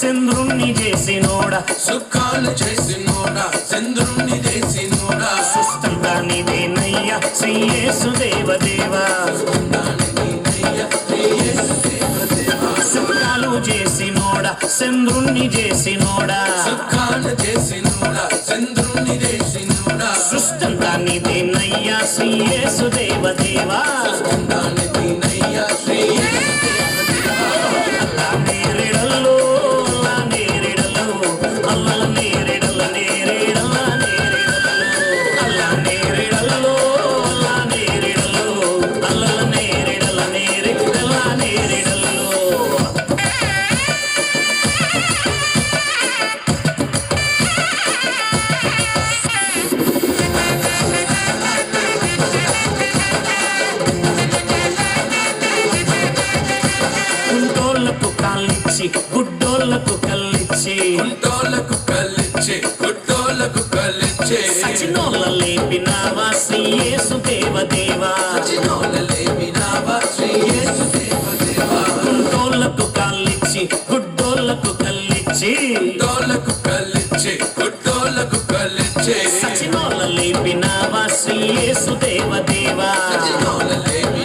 చంద్రుణ్ణి చేసినోడా, సుఖాలు చేసినోడా, చంద్రుణ్ణి చేసినోడా, సుస్థంగా నీదేనయ్యా శ్రీ యేసు దేవదేవా. సుఖాలు చేసినోడా, చంద్రుణ్ణి చేసినోడా, సుఖాలు చేసినోడా, చంద్రుణ్ణి చేసినోడా, సుస్థంగా నీదేనయ్యా శ్రీ యేసు దేవదేవా. గుడ్డోళ్లకు కల్లిచ్చి, గుడ్డోళ్లకు కల్లిచ్చి, గుడ్డోళ్లకు కల్లిచ్చి, సచినోళ్ళ లేపినావా శ్రీ యేసు దేవదేవా. సచినోళ్ళ లేపినావా శ్రీ యేసు దేవదేవా. గుడ్డోళ్లకు కల్లిచ్చి, గుడ్డోళ్లకు కల్లిచ్చి, గుడ్డోళ్లకు కల్లిచ్చి, గుడ్డోళ్లకు కల్లిచ్చి, సచినోళ్ళ లేపినావా శ్రీ యేసు దేవదేవా. సచినోళ్ళ లేపి